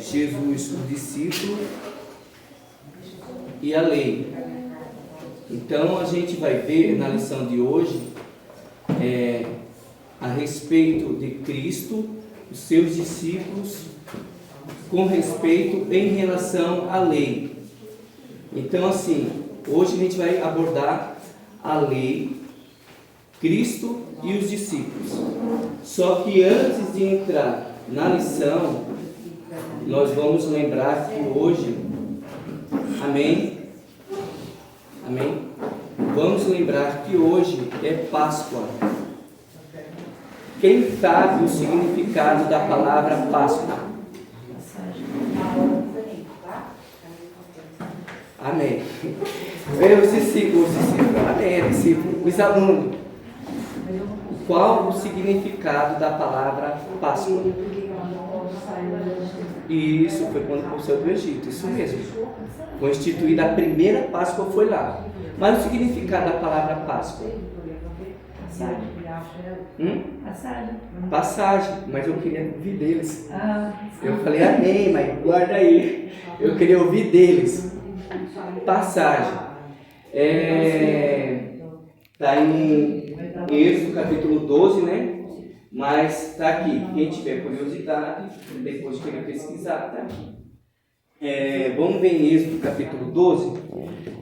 Jesus, o discípulo e a lei. Então a gente vai ver na lição de hoje a respeito de Cristo, os seus discípulos, com respeito em relação à lei. Então assim, hoje a gente vai abordar a lei, Cristo e os discípulos. Só que antes de entrar na lição, nós vamos lembrar que hoje, amém? Vamos lembrar que hoje é Páscoa. Quem sabe o significado da palavra Páscoa? Amém. Os discípulos, amém, discípulos, os alunos. Qual o significado da palavra Páscoa? Isso foi quando o povo saiu do Egito, isso mesmo. Foi instituída a primeira Páscoa, foi lá. Mas o significado da palavra Páscoa? Passagem, mas eu queria ouvir deles. Eu falei amém, mas guarda aí. Eu queria ouvir deles. Passagem. Está em Êxodo capítulo 12, né? Mas está aqui. Quem tiver curiosidade, depois de querer pesquisar, está aqui. Vamos ver em Êxodo capítulo 12,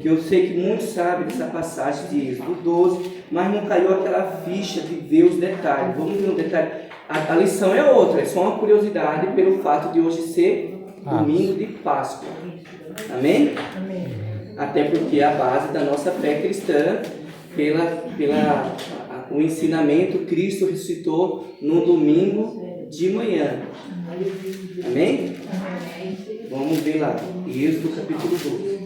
que eu sei que muitos sabem dessa passagem de Êxodo 12, mas não caiu aquela ficha de ver os detalhes. Vamos ver um detalhe. A lição é outra, é só uma curiosidade pelo fato de hoje ser domingo de Páscoa. Amém? Até porque é a base da nossa fé cristã, o ensinamento, Cristo ressuscitou no domingo de manhã. Amém? Vamos ver lá, Êxodo capítulo 12.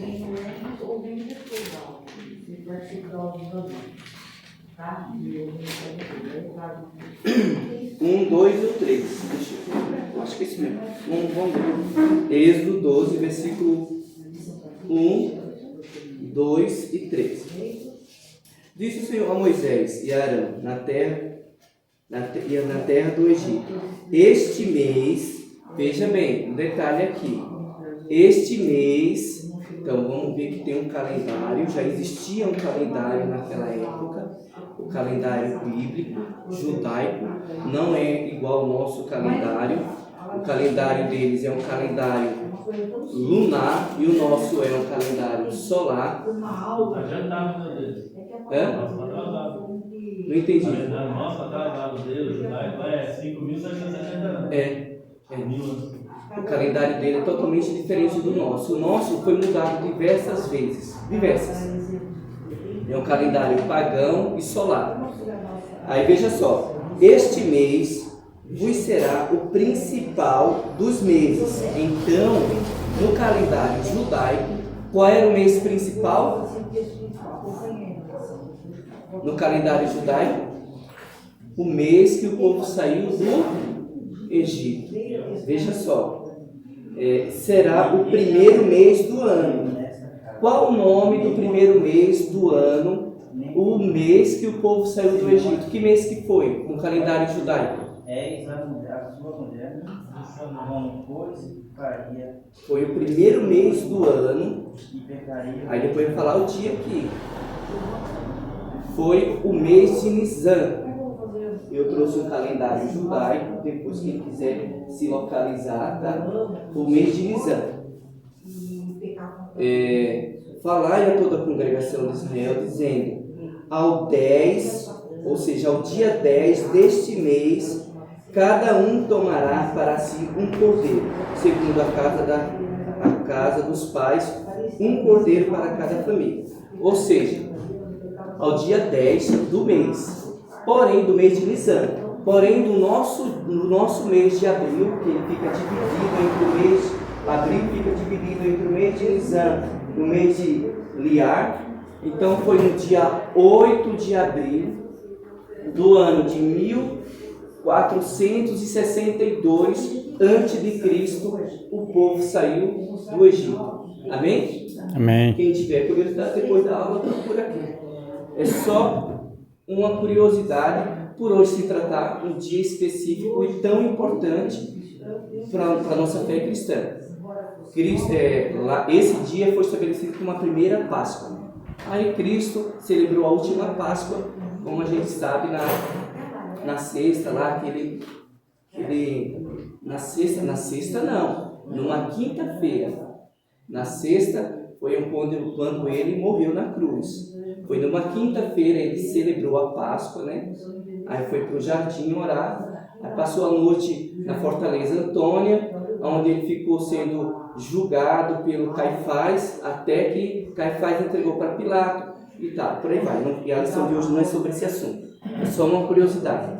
1, 2 ou 3? Deixa eu ver. Acho que é isso mesmo. Vamos ver. Êxodo 12, versículo 1, 2 e 3. Disse o Senhor a Moisés e a Arão na terra do Egito: este mês, veja bem, um detalhe aqui. Este mês, então vamos ver que tem um calendário, já existia um calendário naquela época, o calendário bíblico, judaico, não é igual ao nosso calendário. O calendário deles é um calendário lunar e o nosso é um calendário solar. Não entendi. Nossa, atrasado dele, judaico é 5.770. O calendário dele é totalmente diferente do nosso. O nosso foi mudado diversas vezes. É um calendário pagão e solar. Aí veja só. Este mês vos será o principal dos meses. Então, no calendário judaico, qual era o mês principal? No calendário judaico, o mês que o povo saiu do Egito. Veja só, será o primeiro mês do ano. Qual o nome do primeiro mês do ano? O mês que o povo saiu do Egito. Que mês que foi no calendário judaico? Foi o primeiro mês do ano. Aí depois eu vou falar o dia aqui. Foi o mês de Nisan. Eu trouxe um calendário judaico, depois quem quiser se localizar, tá? O mês de Nisan. Falai a toda a congregação de Israel, dizendo: ao 10, ou seja, ao dia 10 deste mês, cada um tomará para si um cordeiro, segundo a casa dos pais, um cordeiro para cada família. Ou seja, ao dia 10 do mês, porém do mês de Nisan, porém do nosso mês de abril, que ele fica dividido entre o mês, abril fica dividido entre o mês de Nisan e o mês de Liar. Então foi no dia 8 de abril do ano de 1462 a.C., o povo saiu do Egito. Amém? Amém. Quem tiver curiosidade, depois da aula, procura aqui. É só uma curiosidade por hoje se tratar um dia específico e tão importante para a nossa fé cristã. Esse dia foi estabelecido como a primeira Páscoa. Aí Cristo celebrou a última Páscoa, como a gente sabe, na sexta lá, numa quinta-feira. Na sexta foi quando ele morreu na cruz. Foi numa quinta-feira, ele celebrou a Páscoa, né? Aí foi para o jardim orar, aí passou a noite na fortaleza Antônia, onde ele ficou sendo julgado pelo Caifás, até que Caifás entregou para Pilato e tal, por aí vai. E a lição de hoje não é sobre esse assunto, é só uma curiosidade.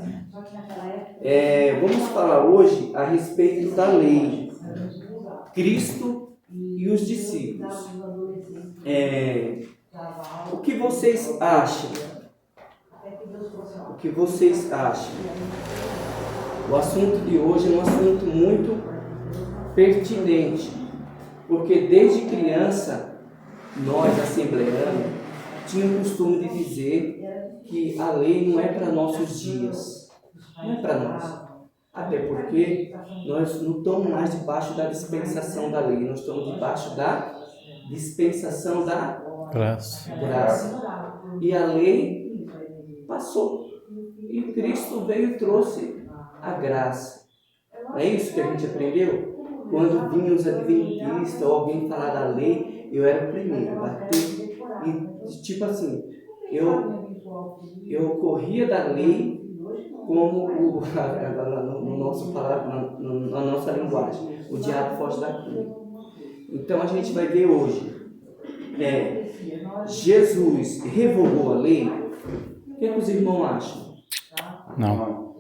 Vamos falar hoje a respeito da lei, Cristo e os discípulos. O que vocês acham? O que vocês acham? O assunto de hoje é um assunto muito pertinente, porque desde criança, nós, assembleanos, tínhamos o costume de dizer que a lei não é para nossos dias, não é para nós. Até porque nós não estamos mais debaixo da dispensação da lei, nós estamos debaixo da dispensação da graça. E a lei passou. E Cristo veio e trouxe a graça. Não é isso que a gente aprendeu? Quando vinham os adventistas ou alguém falar da lei, eu era o primeiro a bater. E tipo assim, eu corria da lei como no nosso palavra, na nossa linguagem, o diabo foge da cruz. Então a gente vai ver hoje, Jesus revogou a lei? O que os irmãos acham? Não.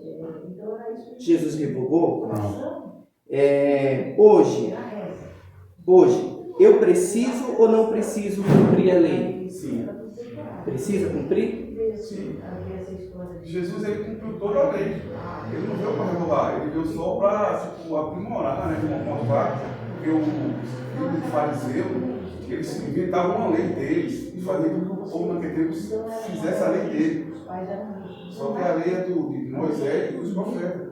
Jesus revogou? Não. Hoje, eu preciso ou não preciso cumprir a lei? Sim. Precisa cumprir? Sim. Jesus, ele cumpriu toda a lei. Ele não veio para revogar, ele veio só para aprimorar, né? Mostrar que o fariseu, eles inventavam uma lei deles e faziam com que o povo naquele tempo fizesse a lei dele. Só que a lei é de Moisés e dos profetas.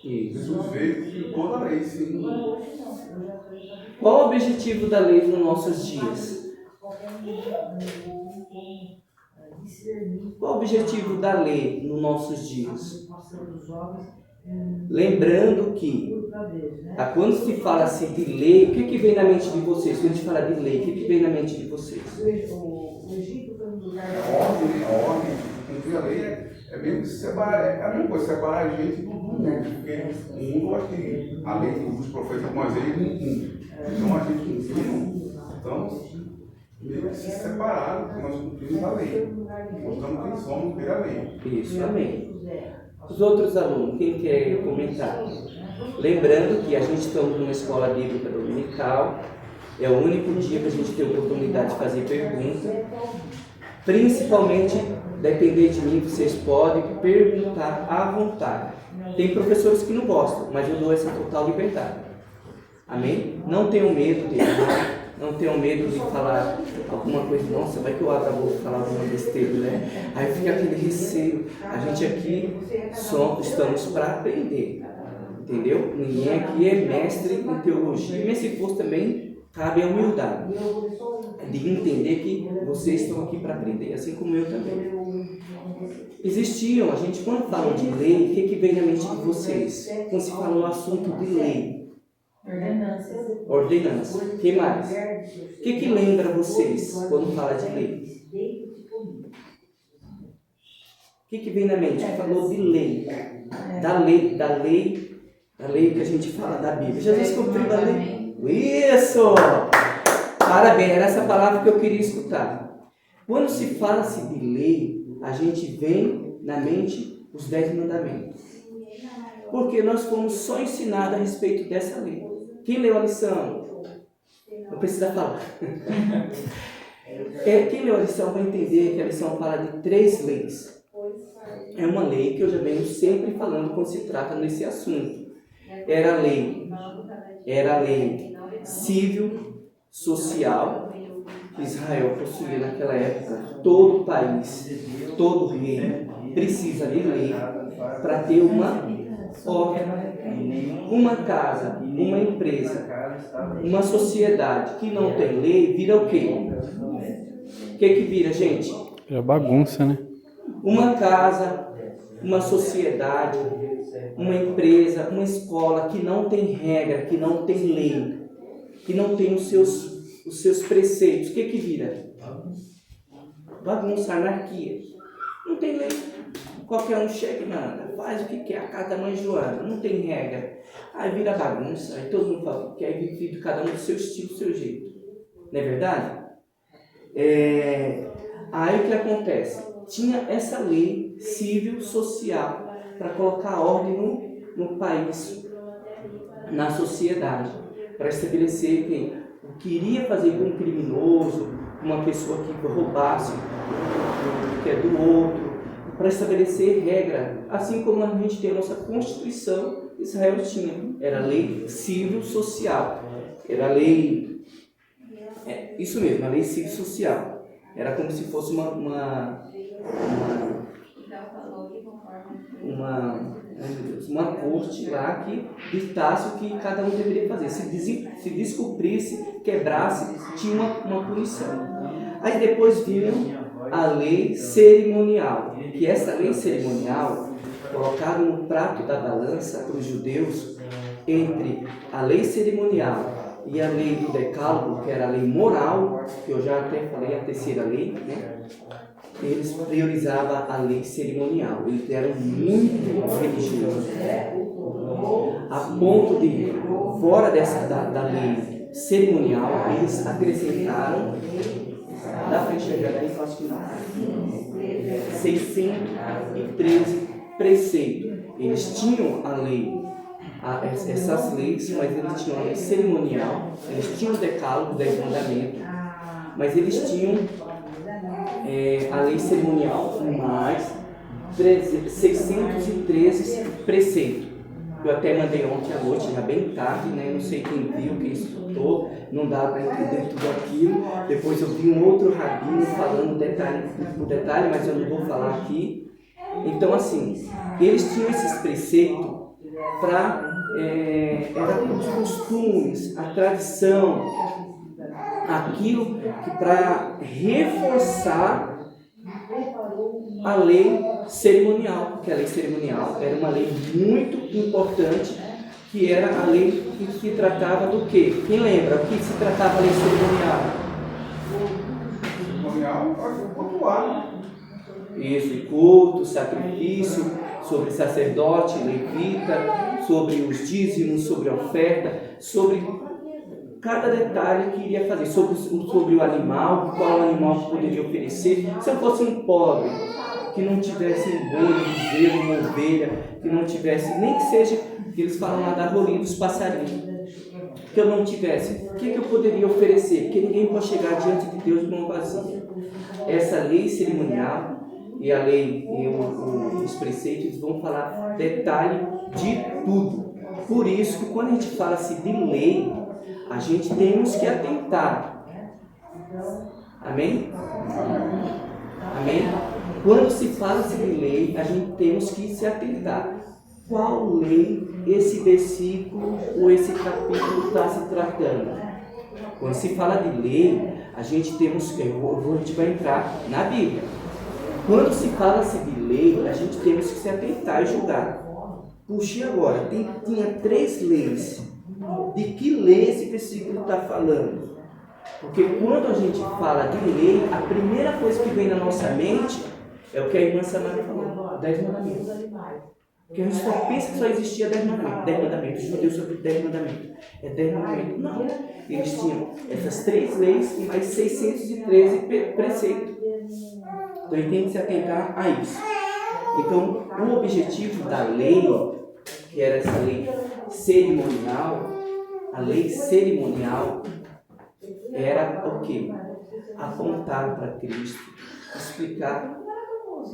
Jesus veio e cumpriu toda a lei, sim. Qual o objetivo da lei nos nossos dias? Qual o objetivo da lei nos nossos dias? Lembrando que, quando se fala assim de lei, o que vem na mente de vocês? Quando a gente fala de lei, o que vem na mente de vocês? A ordem, cumprir a lei é mesmo separar, é a mesma coisa, separar a gente do mundo, porque o mundo, acho que a lei dos profetas de Moisés não cumpre. Então a gente cumprindo, então meio que se separaram, porque nós cumprimos a lei, mostrando quem somos pela lei. Isso, amém. Os outros alunos, quem quer comentar? Lembrando que a gente está numa escola bíblica dominical, é o único dia que a gente tem a oportunidade de fazer pergunta. Principalmente, depender de mim, vocês podem perguntar à vontade. Tem professores que não gostam, mas eu dou essa total liberdade. Amém? Não tenham medo de errar, não tenham medo de falar alguma coisa. Nossa, vai que eu abro a boca e falar alguma besteira, né? Aí fica aquele receio. A gente aqui estamos para aprender, entendeu? Ninguém aqui é mestre em teologia, mas se fosse também, cabe a humildade de entender que vocês estão aqui para aprender, assim como eu também. Existiam, a gente quando fala de lei, o que vem na mente de vocês? Quando se fala no assunto de lei? Ordenança. O que mais? O que lembra vocês quando fala de lei? O que vem na mente? Falou de lei. Da lei que a gente fala da Bíblia. Jesus cumpriu a lei. Isso! Parabéns, era essa palavra que eu queria escutar. Quando se fala-se de lei, a gente vem na mente os 10 mandamentos. Porque nós fomos só ensinados a respeito dessa lei. Quem leu a lição? Não precisa falar. Quem leu a lição vai entender que a lição fala de 3 leis. É uma lei que eu já venho sempre falando quando se trata nesse assunto. Era a lei civil, social, que Israel possuía naquela época. Todo país, todo reino precisa de lei. para ter uma ordem. Uma casa, uma empresa, uma sociedade que não tem lei, vira o quê? O que vira, gente? É bagunça, né? Uma casa, uma sociedade, uma empresa, uma escola que não tem regra, que não tem lei, que não tem os seus preceitos, o que vira? Bagunça, anarquia. Não tem lei. Qualquer um chega e manda, faz o que quer, a casa da mãe Joana, não tem regra. Aí vira bagunça, aí todo mundo fala o que quer, aí vive cada um do seu estilo, do seu jeito. Não é verdade? Aí o que acontece? Tinha essa lei civil, social, para colocar ordem no país, na sociedade, para estabelecer o que iria fazer com um criminoso, uma pessoa que roubasse o que é do outro, para estabelecer regra, assim como a gente tem a nossa Constituição, Israel tinha, era lei civil social, era lei, isso mesmo, a lei civil social, era como se fosse uma corte lá que ditasse o que cada um deveria fazer, se descumprisse, quebrasse, tinha uma punição. Aí depois vinha a lei cerimonial, que essa lei cerimonial, colocada no prato da balança para os judeus, entre a lei cerimonial e a lei do decálogo, que era a lei moral, que eu já até falei, a terceira lei, né? Eles priorizavam a lei cerimonial, eles eram muito religiosos, a ponto de, fora da lei cerimonial, eles acrescentaram, dá para enxergar aí, eu acho que não, 613 preceitos. Eles tinham a lei, essas leis, mas eles tinham a lei cerimonial, eles tinham o decálogo, 10 mandamentos, mas eles tinham a lei cerimonial mais 613 preceitos. Eu até mandei ontem à noite, já bem tarde, né? Não sei quem viu, quem escutou, não dá para entender tudo aquilo. Depois eu vi um outro rabino falando detalhe por detalhe, mas eu não vou falar aqui. Então, assim, eles tinham esses preceitos para os costumes, a tradição, aquilo que para reforçar a lei cerimonial, porque a lei cerimonial era uma lei muito importante, que era a lei que tratava do quê? Quem lembra? O que se tratava a lei cerimonial? Cerimonial, cultuar. Isso, culto, sacrifício, sobre sacerdote, levita, sobre os dízimos, sobre a oferta, sobre cada detalhe que iria fazer, sobre o animal, qual animal que poderia oferecer. Se eu fosse um pobre, que não tivesse um boi, um bezerro, uma ovelha, que não tivesse, nem que seja, que eles falam lá da rolinha dos passarinhos, que eu não tivesse, o que eu poderia oferecer? Porque ninguém pode chegar diante de Deus de mão vazia. Essa lei cerimonial e a lei e os preceitos vão falar detalhe de tudo. Por isso que quando a gente fala-se de lei, a gente temos que atentar. Amém? Amém? Quando se fala-se de lei, a gente temos que se atentar. Qual lei esse versículo ou esse capítulo está se tratando? Quando se fala de lei, a gente temos que, a gente vai entrar na Bíblia. Quando se fala-se de lei, a gente temos que se atentar e julgar. Puxe agora, tinha 3 leis. De que lei esse versículo está falando? Porque quando a gente fala de lei, a primeira coisa que vem na nossa mente é o que a irmã Samara falou, 10 mandamentos. Porque a gente só pensa que só existia 10 mandamentos. 10 mandamentos, os judeus sobre 10 mandamentos. É 10 mandamentos. Não. Eles tinham essas 3 leis e mais 613 preceitos. Então a gente tem que se atentar a isso. Então, o objetivo da lei, que era essa lei cerimonial, a lei cerimonial era o quê? Apontar para Cristo, explicar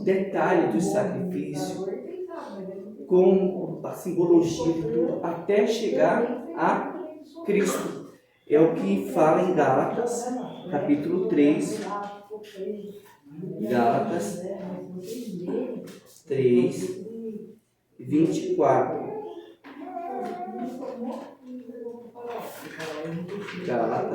detalhes do sacrifício, com a simbologia de tudo, até chegar a Cristo. É o que fala em Gálatas, capítulo 3. Gálatas 3, 24. Gálatas